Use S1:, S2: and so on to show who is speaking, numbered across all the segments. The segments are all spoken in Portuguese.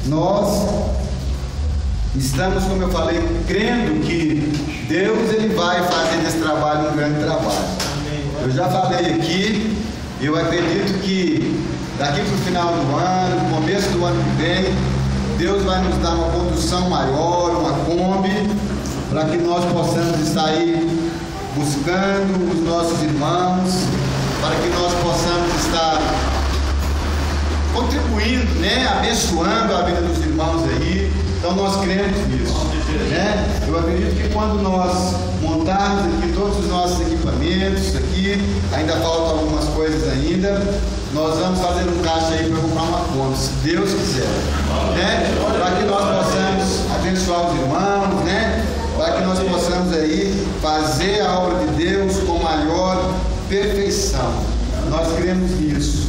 S1: nós estamos, como eu falei, crendo que Deus ele vai fazer desse trabalho um grande trabalho. Eu já falei aqui, eu acredito que daqui para o final do ano, no começo do ano que vem, Deus vai nos dar uma condução maior, uma Kombi, para que nós possamos estar aí buscando os nossos irmãos, para que nós possamos estar contribuindo, né, abençoando a vida dos irmãos aí. Então nós cremos nisso, né? Eu acredito que quando nós montarmos aqui todos os nossos equipamentos aqui, ainda faltam algumas coisas ainda, nós vamos fazer um caixa aí para comprar uma Kombi, se Deus quiser, né? Para que nós possamos abençoar os irmãos, né? Para que nós possamos aí fazer a obra de Deus com maior perfeição. Nós cremos nisso.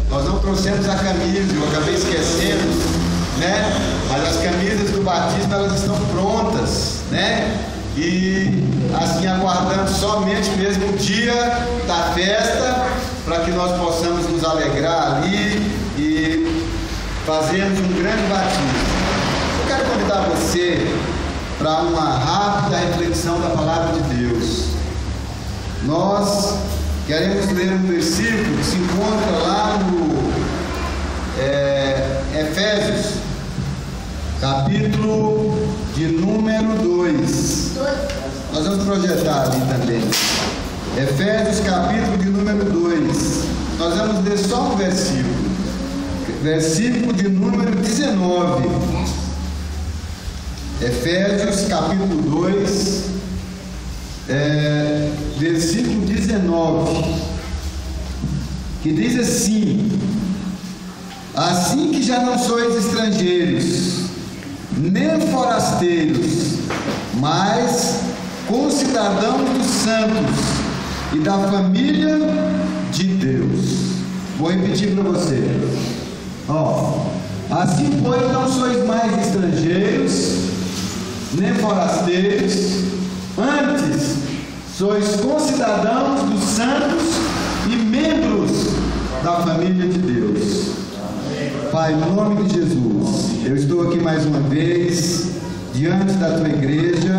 S1: Nós não trouxemos a camisa, eu acabei esquecendo, né? Mas as camisas do batismo elas estão prontas, né? E assim aguardando somente mesmo o dia da festa, para que nós possamos nos alegrar ali e fazermos um grande batismo. Eu quero convidar você para uma rápida reflexão da palavra de Deus. Nós queremos ler um versículo que se encontra lá no Efésios, capítulo de número 2. Nós vamos projetar ali também. Efésios, capítulo de número 2. Nós vamos ler só um versículo. Versículo de número 19. Efésios, capítulo 2, versículo 19. Que diz assim: assim que já não sois estrangeiros, nem forasteiros, mas concidadãos dos santos e da família de Deus. Vou repetir para você. Assim, pois, não sois mais estrangeiros, nem forasteiros, antes sois concidadãos dos santos e membros da família de Deus. Pai, no nome de Jesus, eu estou aqui mais uma vez diante da tua igreja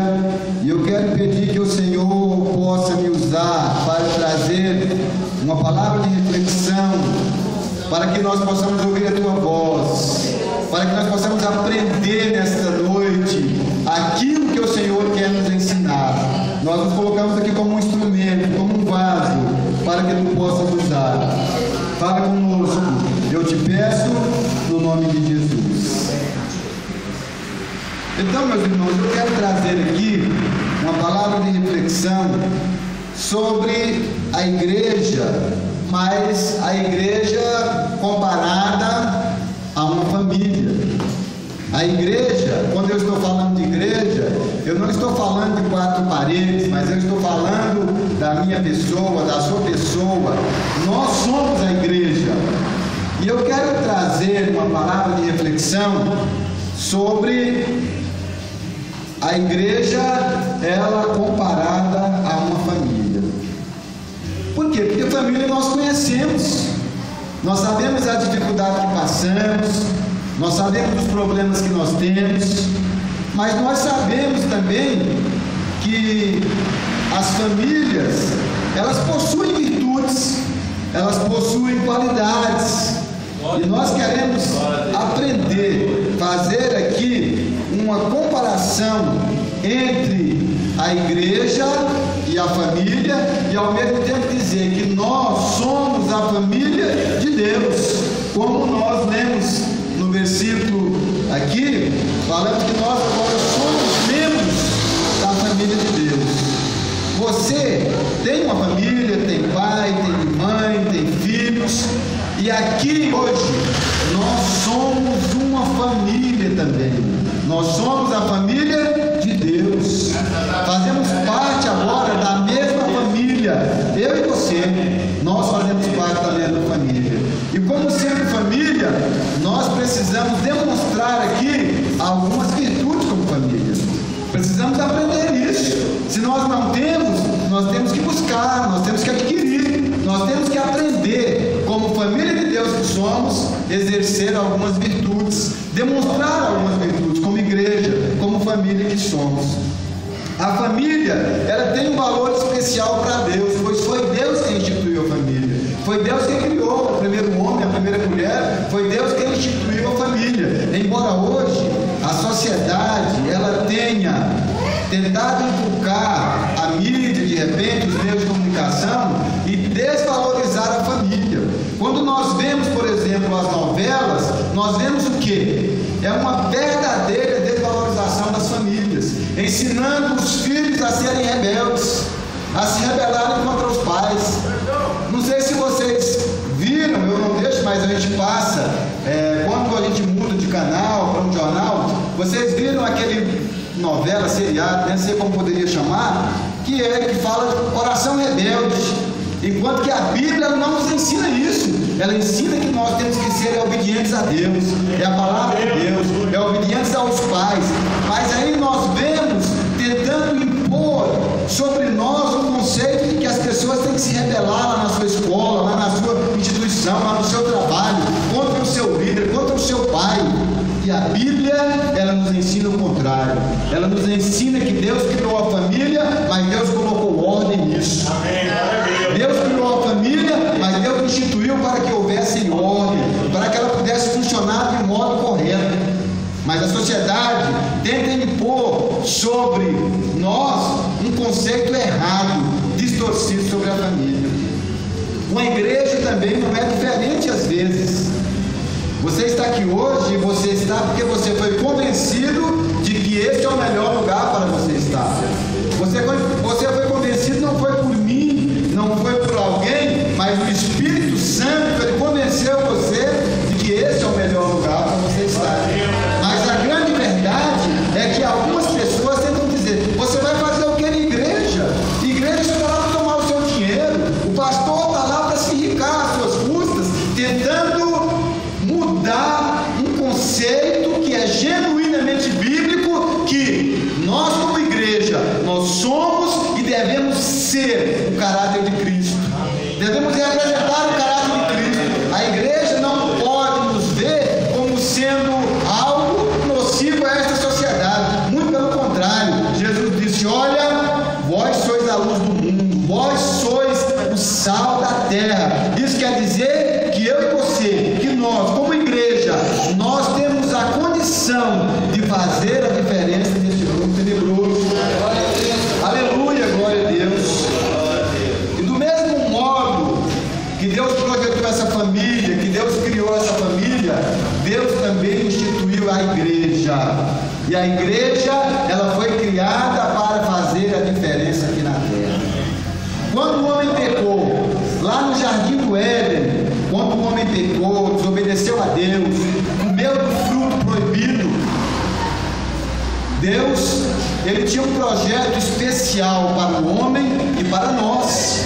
S1: e eu quero pedir que o Senhor possa me usar para trazer uma palavra de reflexão, para que nós possamos ouvir a tua voz, para que nós possamos aprender nesta noite aquilo que o Senhor quer nos ensinar. Nós nos colocamos aqui como um instrumento, como um vaso, para que tu possas usar. Fala conosco, eu te peço no nome de Jesus. Então, meus irmãos, eu quero trazer aqui uma palavra de reflexão sobre a igreja, mas a igreja comparada a uma família. A igreja, quando eu estou falando de igreja, eu não estou falando de quatro paredes, mas eu estou falando da minha pessoa, da sua pessoa. Nós somos a igreja. E eu quero trazer uma palavra de reflexão sobre a igreja, ela comparada a uma família. Por quê? Porque família nós conhecemos, nós sabemos a dificuldade que passamos, nós sabemos dos problemas que nós temos, mas nós sabemos também que as famílias, elas possuem virtudes, elas possuem qualidades, e nós queremos aprender, fazer aqui uma comparação entre a igreja e a família, e ao mesmo tempo dizer que nós somos a família de Deus, como nós lemos no versículo aqui, falando que nós agora somos membros da família de Deus. Você tem uma família, tem pai, tem mãe, tem filhos, e aqui hoje nós somos uma família também. Nós somos a família de Deus. Fazemos parte agora da mesma família. Eu e você, nós fazemos parte da mesma família. E como sendo família, nós precisamos demonstrar aqui algumas virtudes como família. Precisamos aprender isso. Se nós não temos, nós temos que buscar, nós temos que adquirir, nós temos que aprender como família de Deus que somos, exercer algumas virtudes, demonstrar algumas virtudes, como igreja, como família que somos. A família, ela tem um valor especial para Deus, pois foi Deus que instituiu a família. Foi Deus que criou o primeiro homem, a primeira mulher, foi Deus que instituiu a família. Embora hoje a sociedade ela tenha tentado inculcar a mídia, de repente, os meios de comunicação e desvalorizar a família. Quando nós vemos, por exemplo, as novelas, nós vemos o quê? É uma verdadeira desvalorização das famílias, ensinando os filhos a serem rebeldes, a se rebelarem contra os pais. Não sei se vocês viram, eu não deixo, mas a gente passa, quando a gente muda de canal para um jornal, vocês viram aquele novela, seriado, não sei como poderia chamar, que fala de coração rebelde, enquanto que a Bíblia não nos ensina isso. Ela ensina que nós temos que ser obedientes a Deus, é a palavra de Deus, é obedientes aos pais. Mas aí nós vemos tentando impor sobre nós o conceito de que as pessoas têm que se rebelar lá na sua escola, lá na sua instituição, lá no seu trabalho, contra o seu líder, contra o seu pai. E a Bíblia, ela nos ensina o contrário. Ela nos ensina que Deus criou a família, mas Deus colocou ordem nisso. Deus criou a família, mas Deus instituiu para que houvesse ordem, para que ela pudesse funcionar de modo correto. Mas a sociedade tenta impor sobre nós um conceito errado, distorcido sobre a família. Uma igreja também não é diferente às vezes. Você está aqui hoje, você está porque você foi convencido de que esse é o melhor lugar para você estar. Você foi convencido, não foi por mim, não foi por alguém, mas o Espírito Santo, ele convenceu você de que esse é o melhor lugar para você estar. Mas a grande verdade é que algumas pessoas tentam dizer: você vai fazer o que na igreja? Igreja está lá para tomar o seu dinheiro, o pastor está lá para se enricar às suas custas, tentando mudar um conceito que é genuinamente bíblico, que nós como igreja, nós somos e devemos ser o caráter de Cristo. Devemos representar o caráter de Cristo. A igreja não pode nos ver como sendo algo nocivo a esta sociedade. Muito pelo contrário. Jesus disse: olha, vós sois a luz do mundo, vós sois o sal da terra. Isso quer dizer que eu e você, que nós como igreja, nós temos a condição de fazer a diferença neste mundo tenebroso. Aleluia, glória a Deus. E do mesmo modo que Deus projetou essa família, que Deus criou essa família, Deus também instituiu a igreja. E a igreja, ela foi criada para fazer a diferença aqui na terra. Quando o homem pecou, lá no jardim do Éden, quando o homem pecou, desobedeceu a Deus, comeu do fruto proibido, Deus, ele tinha um projeto especial para o homem e para nós,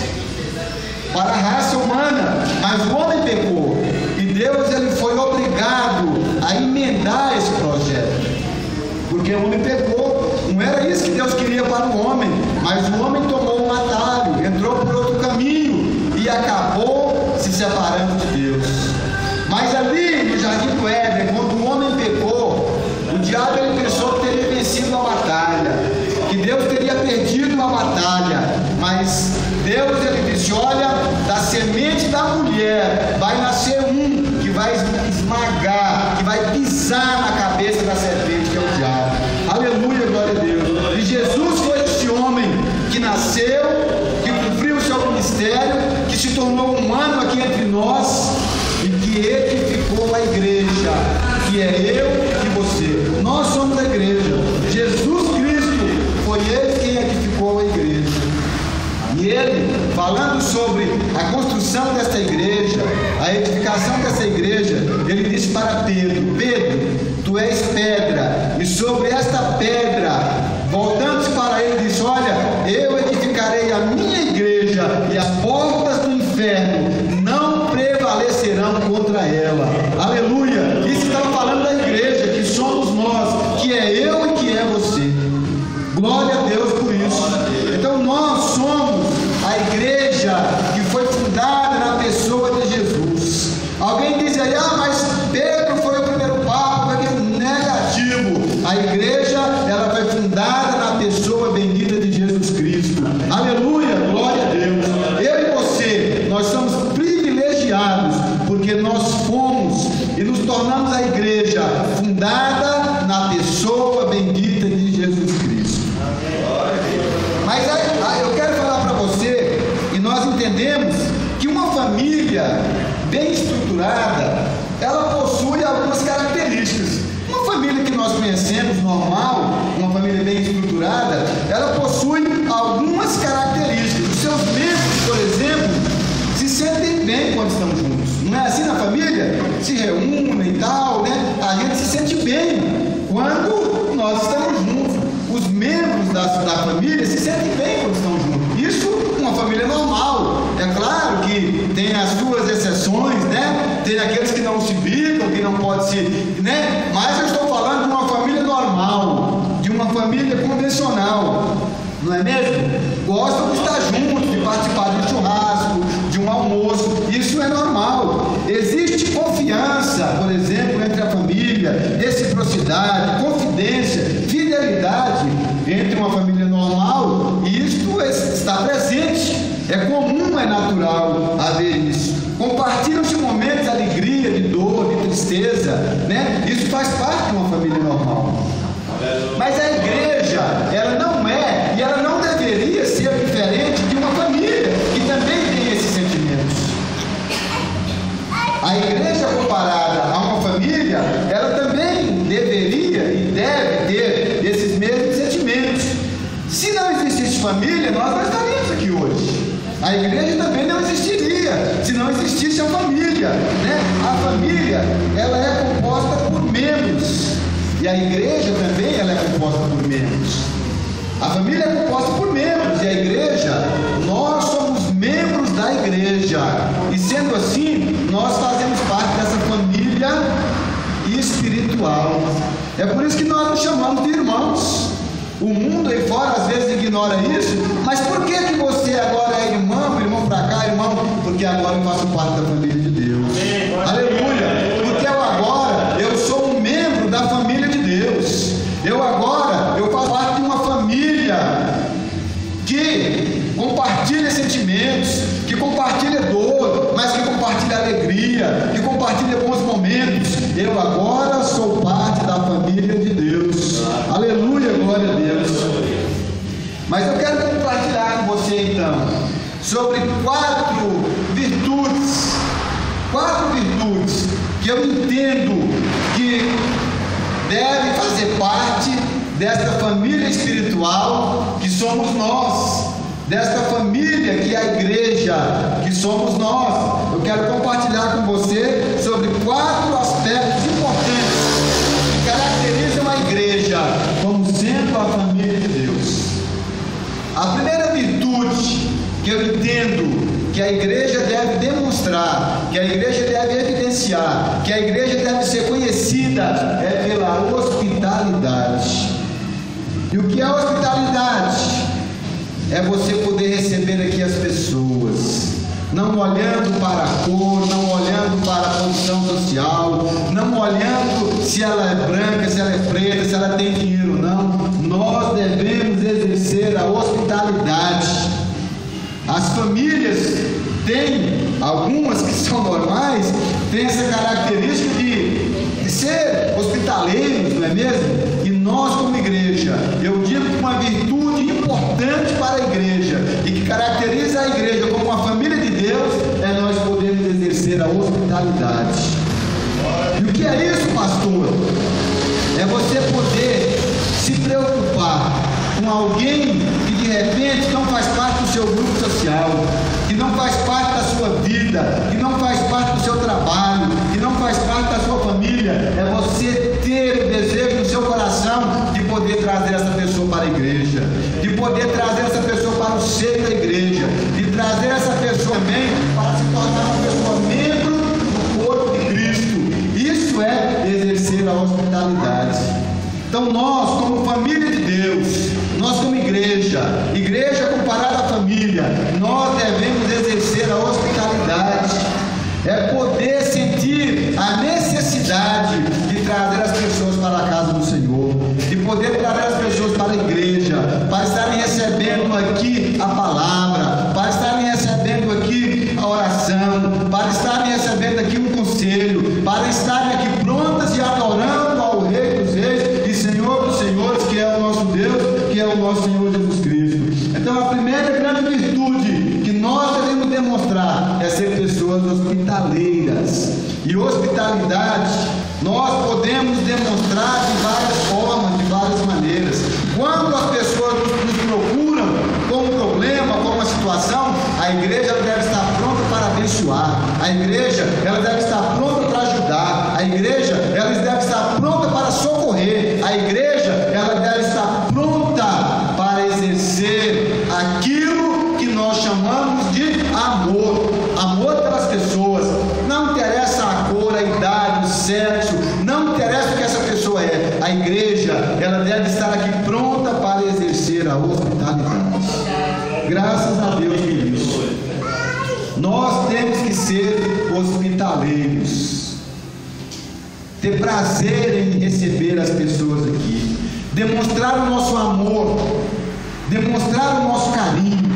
S1: para a raça humana. Mas o homem pecou e Deus, ele foi obrigado a emendar esse projeto, porque o homem pecou. Não era isso que Deus queria para o homem, mas o homem tomou um atalho, entrou por outro caminho e acabou se separando de Deus. Mas ali no jardim do Éden, quando o homem pecou, o diabo, ele pensou que teria vencido a batalha, que Deus teria perdido a batalha. Mas Deus, ele disse: olha, da semente da mulher vai nascer um que vai esmagar, que vai pisar na cabeça da serpente, que é o diabo. Aleluia, glória a Deus. E Jesus foi esse homem que nasceu, que cumpriu o seu ministério, que se tornou humano aqui entre nós e que edificou a igreja, que é eu e você. Nós somos a igreja. Jesus Cristo foi ele quem edificou a igreja. E ele, falando sobre a construção desta igreja, a edificação dessa igreja, ele disse para Pedro: Pedro, tu és pedra, e sobre esta pedra, voltando-se para ele, disse: olha, eu edificarei a minha igreja, e as portas do inferno não prevalecerão contra ela. Aleluia. Isso estava falando da igreja, que somos nós, que é eu e que é você. Glória a Deus por isso. Então nós somos a igreja que foi fundada na pessoa de Jesus. igreja, ela foi fundada na pessoa bendita de Jesus Cristo. Aleluia, glória a Deus. Eu e você, nós somos privilegiados, porque nós fomos e nos tornamos a igreja fundada na pessoa bendita de Jesus Cristo. Mas eu quero falar para você, e nós entendemos que uma família bem estruturada, ela possui algumas características. Uma família que nós conhecemos, normal, uma família bem estruturada, ela possui algumas características. Os seus membros, por exemplo, se sentem bem quando estão juntos. Não é assim na família? Se reúnem e tal, né? A gente se sente bem quando nós estamos juntos. Os membros da família se sentem bem quando estão juntos. Isso uma família normal. É claro que tem as suas exceções, né? Tem aqueles que não se bicam, que não pode se, né? Mas eu estou falando de uma família normal, de uma família convencional, não é mesmo? Gostam de estar juntos, de participar de um churrasco, de um almoço. Isso é normal. Existe confiança, por exemplo, entre a família, reciprocidade, confidência, fidelidade entre uma família normal, e isto está presente. É comum, é natural haver isso. Compartilham-se momentos de alegria, de dor, de tristeza, né? Isso faz parte de uma família normal. Mas a igreja, ela não é e ela não deveria ser diferente de uma família que também tem esses sentimentos. A igreja comparada a uma família, ela também deveria e deve ter esses mesmos sentimentos. Se não existisse família, nós não estaríamos aqui hoje. A igreja também não existiria se não existisse a família, né? A família, ela é composta por membros, e a igreja também ela é composta por membros. A família é composta por membros, e a igreja, nós somos membros da igreja, e sendo assim, nós fazemos parte dessa família espiritual. É por isso que nós nos chamamos de irmãos. O mundo aí fora às vezes ignora isso. Mas por que você agora é irmão para cá, irmão? Porque agora eu faço parte da família de Deus. Aleluia! Porque eu sou um membro da família de Deus. Eu faço parte de uma família que compartilha sentimentos, que compartilha dor, mas que compartilha alegria, que compartilha bons momentos. Eu agora sou parte da família de Deus. Aleluia, glória a Deus. Mas eu quero compartilhar com você então sobre quatro virtudes que eu entendo que devem fazer parte desta família espiritual que somos nós, desta família que é a igreja que somos nós. Eu quero compartilhar com você sobre quatro aspectos importantes que caracterizam a igreja como sendo a família de Deus. A primeira virtude que eu entendo que a igreja deve demonstrar, que a igreja deve evidenciar, que a igreja deve ser conhecida é pela hospitalidade. E o que é hospitalidade? É você poder receber aqui as pessoas, não olhando para a cor, não olhando para a condição social, não olhando se ela é branca, se ela é preta, se ela tem dinheiro, não. Nós devemos exercer a hospitalidade. As famílias têm, algumas que são normais, têm essa característica de ser hospitaleiros, não é mesmo? E nós como igreja, eu digo que uma virtude importante para a igreja e que caracteriza a igreja como uma família de Deus é nós podermos exercer a hospitalidade. E o que é isso, pastor? É você poder se preocupar com alguém que de repente não faz parte do seu grupo social, que não faz parte da sua vida, que não faz parte do seu trabalho, que não faz parte da sua família. É você ter o desejo no seu coração de poder trazer essa pessoa para a igreja, de poder trazer essa pessoa para o seio da igreja, de trazer essa pessoa também para se tornar uma pessoa membro do corpo de Cristo. Isso é exercer a hospitalidade. Então nós, como família de Deus, nós como igreja comparada à família, nós devemos exercer a hospitalidade. É poder sentir a necessidade de trazer as pessoas para a casa do Senhor, de poder trazer as pessoas para a igreja, para estarem recebendo aqui a palavra, para estarem recebendo aqui a oração, para estarem recebendo aqui um conselho, para estarem aqui prontas e adorando ao Rei dos Reis e Senhor dos Senhores, que é o nosso Deus, que é o nosso Senhor Jesus Cristo. Então a primeira grande virtude que nós devemos demonstrar é ser pessoas hospitaleiras. E hospitalidade nós podemos demonstrar de várias formas, de várias maneiras. Quando as pessoas nos procuram com um problema, com uma situação, a igreja deve estar pronta para abençoar, a igreja ela deve estar pronta para ajudar, a igreja ela deve estar pronta para socorrer, a igreja ela deve estar pronta para exercer aquilo que nós chamamos de amor, amor pelas pessoas. Não interessa a cor, a idade, o sexo, não interessa o que essa pessoa é, a igreja ela deve estar aqui pronta para exercer a hospitalidade. Graças a Deus por isso. Nós temos que ser hospitaleiros, ter prazer em receber as pessoas aqui, demonstrar o nosso amor, demonstrar o nosso carinho.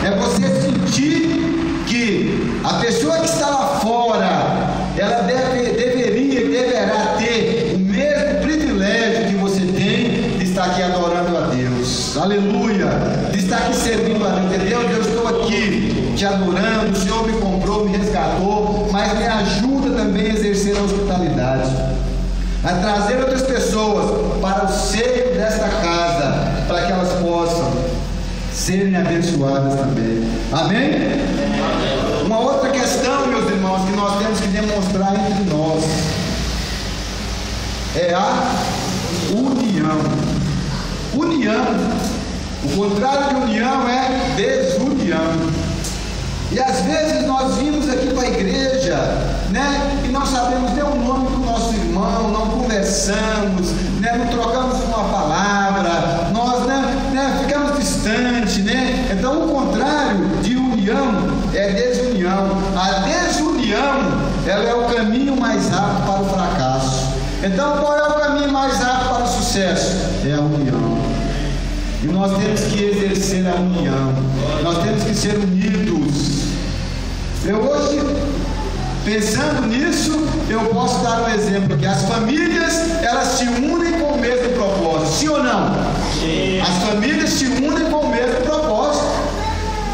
S1: É você sentir que a pessoa que está lá fora, ela deverá ter o mesmo privilégio que você tem de estar aqui adorando a Deus. Aleluia! De estar aqui servindo a Deus. Deus, eu estou aqui te adorando, o Senhor me comprou, me resgatou, mas me ajuda também a exercer a hospitalidade, a trazer outras pessoas para o seio desta casa, para que elas possam serem abençoadas também. Amém? Uma outra questão, meus irmãos, que nós temos que demonstrar entre nós é a união. União. O contrário de união é desunião. E às vezes nós vimos aqui para a igreja, né, e não sabemos nem o nome do nosso irmão, não conversamos, né, não trocamos uma palavra, nós ficamos distantes, né? Então o contrário de união é desunião. A desunião, ela é o caminho mais rápido para o fracasso. Então qual é o caminho mais rápido para o sucesso? É a união. E nós temos que exercer a união, nós temos que ser unidos. Eu hoje, pensando nisso, eu posso dar um exemplo, que as famílias, elas se unem com o mesmo propósito, sim ou não? Sim. As famílias se unem com o mesmo propósito.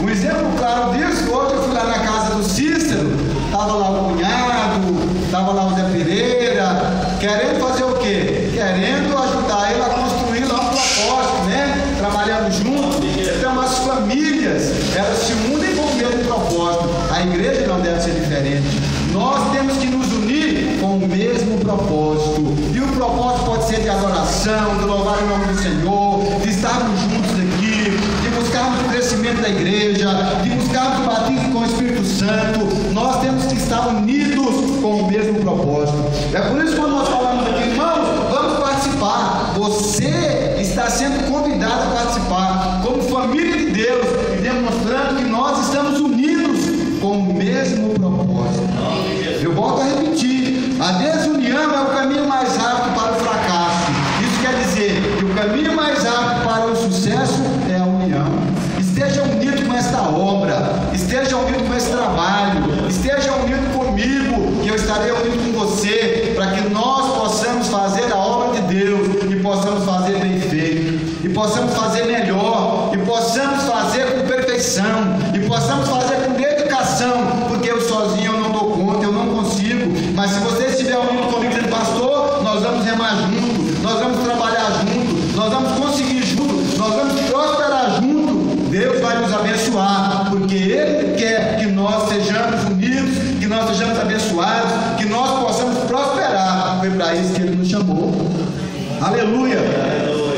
S1: Um exemplo claro disso, hoje eu fui lá na casa do Cícero, estava lá o cunhado, estava lá o Zé Pereira, querendo fazer o quê? Querendo ajudar ele a construir lá um propósito, né? Trabalhando juntos. Então as famílias, elas se unem com o mesmo propósito. A igreja não deve ser diferente. Nós temos que nos unir com o mesmo propósito. E o propósito pode ser de adoração, de louvar o nome do Senhor, de estarmos juntos aqui, de buscarmos o crescimento da igreja, de buscarmos o batismo com o Espírito Santo. Nós temos que estar unidos com o mesmo propósito. É por isso que quando nós falamos aqui, irmãos, vamos participar. Você está sendo convidado a participar como família de Deus, e demonstrando que nós estamos unidos com o mesmo propósito. Eu volto a repetir, a desunião é o caminho mais rápido para o fracasso. Isso quer dizer que o caminho mais rápido para o sucesso é a união. Esteja unido com esta obra, esteja unido com esse trabalho, esteja unido comigo, que eu estarei unido com você, para que nós possamos fazer a obra de Deus, e possamos fazer bem feito, e possamos fazer melhor, e possamos fazer com perfeição, e possamos fazer com dedicação, porque eu sozinho eu não dou conta, eu não consigo. Mas se você estiver unido comigo, dizendo, pastor, nós vamos remar junto, nós vamos trabalhar junto, nós vamos conseguir junto, nós vamos prosperar junto, Deus vai nos abençoar, porque Ele quer que nós sejamos unidos, que nós sejamos abençoados, que nós possamos prosperar. Foi para isso que Ele nos chamou. Aleluia!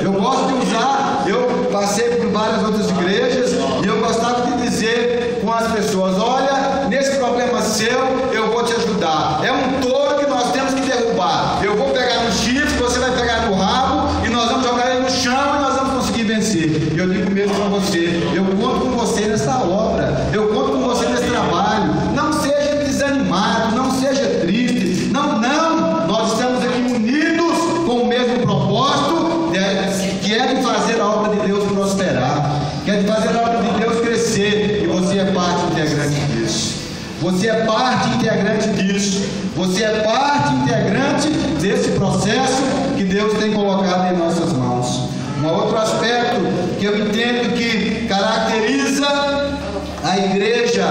S1: Eu gosto de usar, eu passei por várias outras igrejas, e eu gostava de dizer com as pessoas, olha, nesse problema seu, eu vou te ajudar. É um touro que nós temos que derrubar. Eu vou pegar no chifre, você vai pegar no rabo, e nós vamos jogar ele no chão, e nós vamos conseguir vencer. E eu digo mesmo para você, eu conto com você nessa obra, eu conto com você nesse trabalho. Não seja desanimado, não seja triste, não, nós estamos aqui unidos com o mesmo propósito, Você é parte integrante disso. Você é parte integrante desse processo que Deus tem colocado em nossas mãos. Um outro aspecto que eu entendo que caracteriza a igreja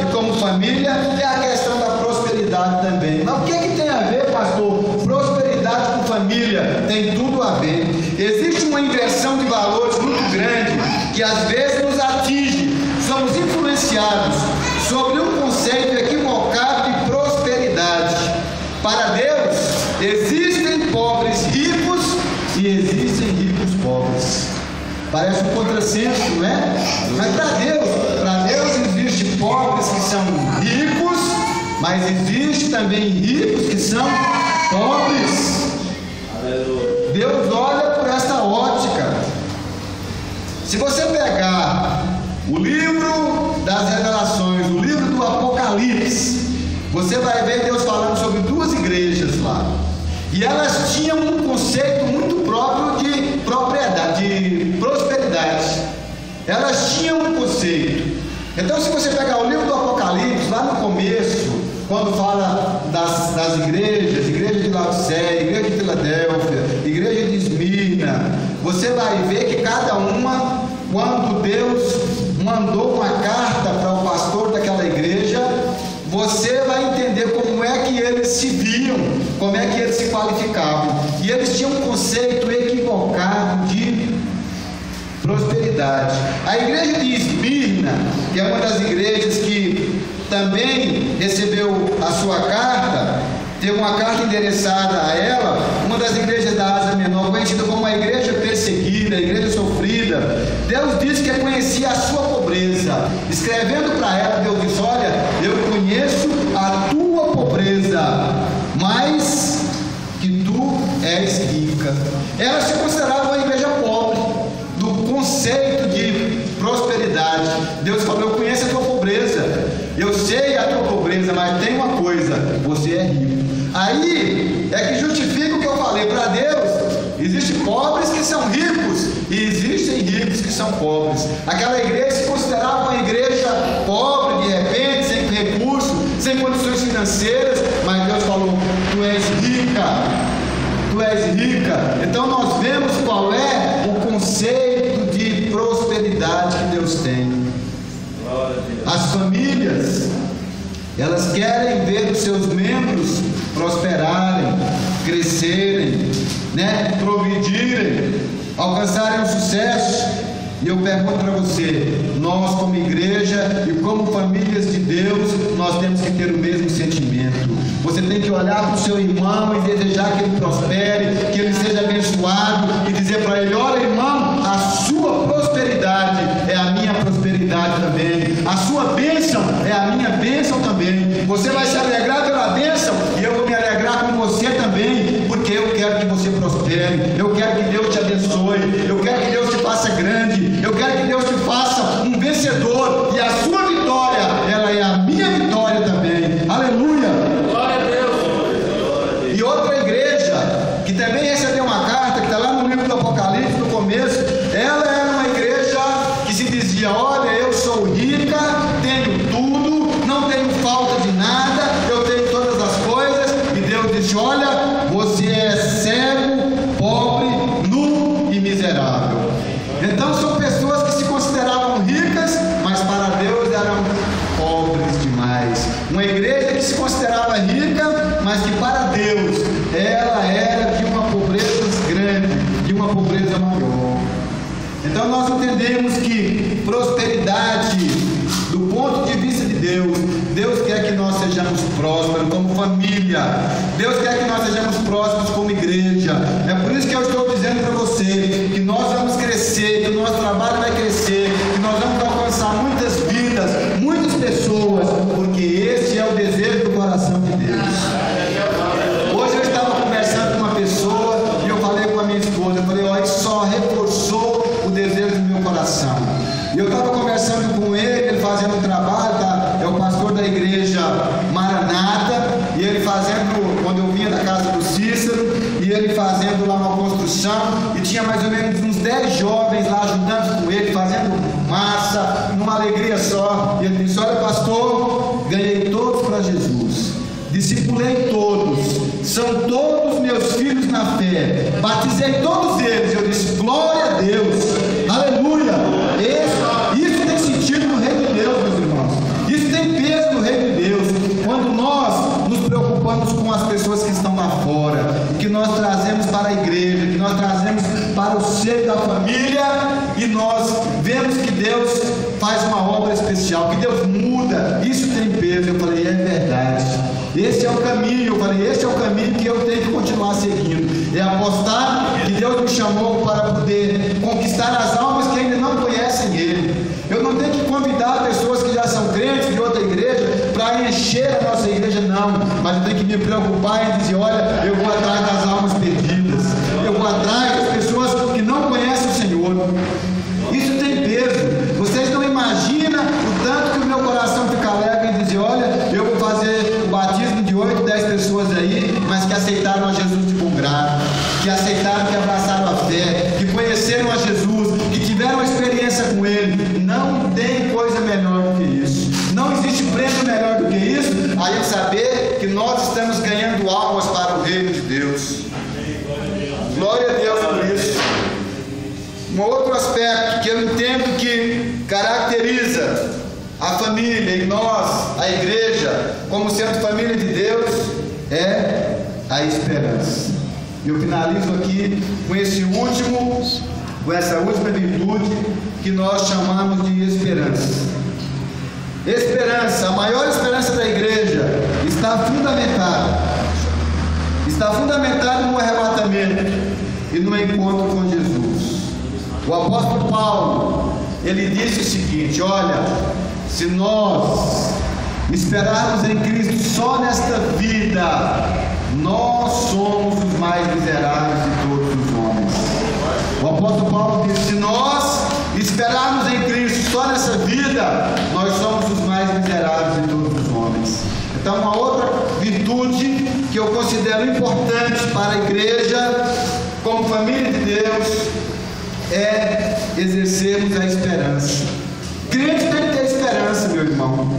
S1: e como família é a questão da prosperidade também. Mas o que tem a ver, pastor? Prosperidade com família tem tudo a ver. Existe uma inversão de valores muito grande que às vezes nos atinge. Somos influenciados sobre um conceito equivocado de prosperidade. Para Deus existem pobres ricos e existem ricos pobres. Parece um contrassenso, não é? Mas para Deus existe pobres que são ricos, mas existe também ricos que são pobres. Deus olha por esta ótica. Se você pegar o livro das Revelações, o livro do Apocalipse, você vai ver Deus falando sobre duas igrejas lá. E elas tinham um conceito muito próprio de propriedade, de prosperidade. Elas tinham um conceito. Então, se você pegar o livro do Apocalipse, lá no começo, quando fala das igrejas, igreja de Laodiceia, igreja de Filadélfia, igreja de Esmirna, você vai ver que cada uma, quando Deus mandou uma carta para o pastor daquela igreja, você vai entender como é que eles se viam, como é que eles se qualificavam. E eles tinham um conceito equivocado de prosperidade. A igreja de Esmirna, que é uma das igrejas que também recebeu a sua carta, teve uma carta endereçada a ela, uma das igrejas da Ásia Menor, conhecida como a igreja perseguida, a igreja sofrida. Deus disse que conhecia a sua pobreza. Escrevendo para ela, Deus disse: olha, eu conheço a tua pobreza, mas que tu és rica. Ela se considerava uma igreja pobre, do conceito de prosperidade. Deus falou: eu conheço a tua pobreza, eu sei a tua pobreza, mas tem uma coisa: você é rico. Aí é que justifica o que eu falei. Para Deus existem pobres que são ricos e existem ricos que são pobres. Aquela igreja se considerava uma igreja pobre, de repente, sem recursos, sem condições financeiras, mas Deus falou: tu és rica, tu és rica. Então nós vemos qual é o conceito de prosperidade que Deus tem. As famílias, elas querem ver os seus membros prosperarem, crescerem, progredirem, alcançarem o sucesso. E eu pergunto para você, nós como igreja e como famílias de Deus, nós temos que ter o mesmo sentimento. Você tem que olhar para o seu irmão e desejar que ele prospere, que ele seja abençoado, e dizer para ele: olha, irmão, a sua prosperidade é a minha prosperidade também, a sua bênção é a minha bênção também. Você vai se alegrar pela bênção e eu vou me alegrar com você também, porque eu quero que você prospere, eu quero que Deus te abençoe, eu quero que Deus te faça grande, eu quero que Deus te faça um vencedor, e a sua vitória, ela é a minha vitória também. Aleluia! Glória a Deus! E outra igreja que também recebeu uma carta, que está lá no livro do Apocalipse, no começo, ela era uma igreja que se dizia: olha, eu sou rica, tenho tudo, não tenho falta de nada, eu tenho todas as coisas. E Deus disse: olha, você é cego, pobre, nu e miserável. Então são pessoas que se consideravam ricas, mas para Deus eram pobres demais. Uma igreja que se considerava rica, mas que para Deus ela era de uma pobreza grande, de uma pobreza maior. Então nós entendemos que prosperidade, do ponto de vista de Deus, Deus quer que nós sejamos prósperos como família, Deus quer que nós sejamos prósperos como igreja. É por isso que eu estou dizendo para você que nós vamos crescer, que o nosso trabalho vai crescer, que nós vamos alcançar muitas vidas, muitas pessoas, porque esse é o desejo do coração de Deus. Hoje eu estava conversando com uma pessoa e eu falei com a minha esposa, eu falei: ó, isso só reforçou o desejo do meu coração. E eu estava conversando com ele fazendo um trabalho, é o pastor da igreja Maranata, e ele fazendo, quando eu vinha da casa do Cícero, e e ele fazendo lá uma construção, e tinha mais ou menos uns 10 jovens lá ajudando com ele, fazendo massa, numa alegria só. E ele disse: olha, pastor, ganhei todos para Jesus, discipulei todos, são todos meus filhos na fé, batizei todos eles. Eu disse: glória a Deus, aleluia. Isso tem sentido no reino de Deus, meus irmãos. Isso tem peso no reino de Deus. Quando nós nos preocupamos com as pessoas que estão lá fora, que nós trazemos para a igreja, que nós trazemos para o seio da família, e nós vemos que Deus faz uma obra especial, que Deus muda, isso tem peso. Eu falei: é verdade, esse é o caminho. Eu falei: esse é o caminho que eu tenho que continuar seguindo, é apostar que Deus me chamou para poder conquistar as almas que ainda não conhecem Ele. Eu não tenho que convidar pessoas que já são crentes de outra igreja para encher a nossa igreja, não, mas eu tenho que me preocupar em dizer: olha, eu vou atrás das almas perdidas, eu vou atrás das pessoas que não conhecem o Senhor. Isso tem peso. Vocês não imaginam o tanto que o meu coração fica alegre em dizer: olha, eu vou fazer o batismo de 8, 10 pessoas aí, mas que aceitaram a Jesus de bom grado, que aceitaram, que abraçaram a fé, que conheceram a Jesus, que tiveram uma experiência com Ele. Não tem coisa melhor do que isso. Não existe prêmio melhor do que isso, a gente saber que nós estamos ganhando almas para o reino de Deus. Glória a Deus por isso. Um outro aspecto que eu entendo que caracteriza a família e nós, a igreja, como sendo família de Deus, é a esperança. Eu finalizo aqui com essa última virtude que nós chamamos de esperança. Esperança, a maior esperança da igreja está fundamentada no arrebatamento e no encontro com Jesus. O apóstolo Paulo, ele disse o seguinte: olha, se nós esperarmos em Cristo só nesta vida, nós somos os mais miseráveis de todos os homens. O apóstolo Paulo disse: se nós esperarmos em Cristo só nessa vida, nós somos os mais miseráveis de todos os homens. Então, uma outra virtude que eu considero importante para a igreja, como família de Deus, é exercermos a esperança. Crente tem que ter esperança, meu irmão.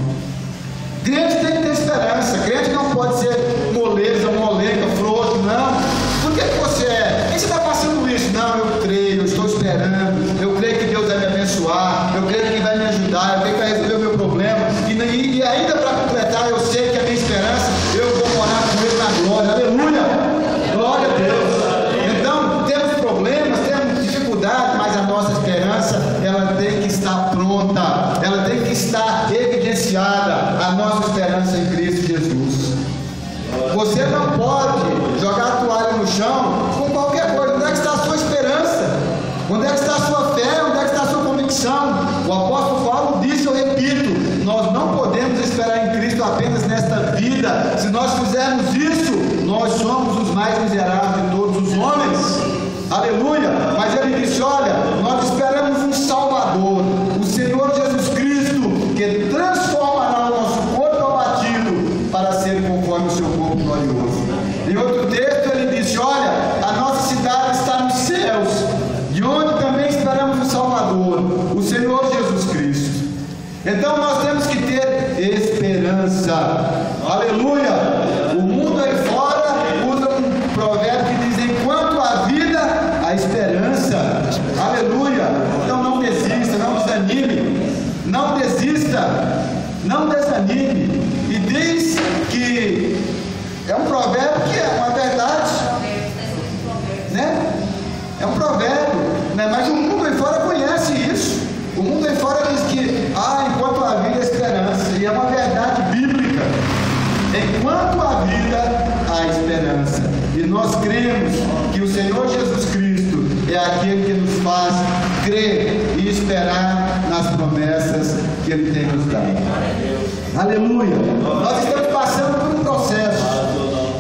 S1: Crente tem que ter esperança. Crente não pode ser moleza, molenga, frouxo, não. Por que você é? Por que você está passando isso? Não, eu creio, eu estou esperando, eu creio que Deus vai me abençoar, eu creio que Ele vai me ajudar, eu creio que vai resolver o meu problema. E ainda para completar, eu sei que a minha esperança, eu vou morar com Ele na glória. Aleluia! Glória a Deus! Então, temos problemas, temos dificuldades, mas a nossa esperança, ela tem que estar pronta, ela tem que estar evidenciada, a nossa esperança em Cristo Jesus. Você não pode jogar a toalha no chão com qualquer coisa. Onde é que está a sua esperança? Onde é que está a sua fé? Onde é que está a sua convicção? O apóstolo Paulo disse, eu repito, nós não podemos esperar em Cristo apenas nesta vida. Se nós fizermos isso, nós somos os mais miseráveis de todos os homens. Aleluia! Mas ele disse: olha, nós esperamos um Salvador, o Senhor Jesus Cristo, que transformará o nosso corpo abatido para ser conforme o seu corpo glorioso. Em outro texto ele disse: olha, a nossa cidade está nos céus, de onde também esperamos o Salvador, o Senhor Jesus Cristo. Então nós temos que ter esperança. Aleluia! O mundo aí fora usa um provérbio que diz: enquanto há vida, a esperança. Aleluia! Então não desista, não desanime, não desista, não desanime. E diz que é um provérbio que é uma verdade, né? É um provérbio, né? Mas o mundo aí fora conhece isso. O mundo aí fora diz que enquanto há vida, a esperança. E é uma verdade bíblica. Enquanto há vida, há esperança. E nós cremos que o Senhor Jesus Cristo é aquele que nos faz crer e esperar nas promessas que Ele tem nos dado. Aleluia! Nós estamos passando por um processo.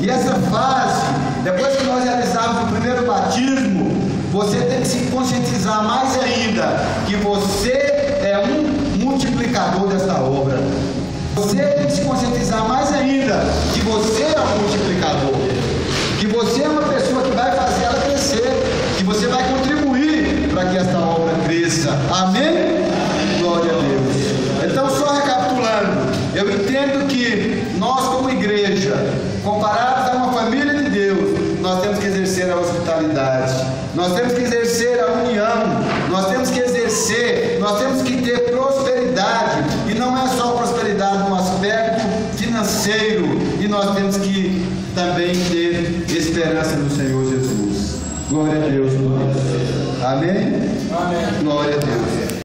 S1: E essa fase, depois que nós realizarmos o primeiro batismo, você tem que se conscientizar mais ainda que você é um multiplicador dessa obra. Você tem que se conscientizar mais ainda que você é um multiplicador, que você é uma pessoa que vai comparados a uma família de Deus, nós temos que exercer a hospitalidade, nós temos que exercer a união, nós temos que exercer, nós temos que ter prosperidade, e não é só prosperidade no aspecto financeiro, e nós temos que também ter esperança no Senhor Jesus. Glória a Deus. Amém? Amém. Glória a Deus.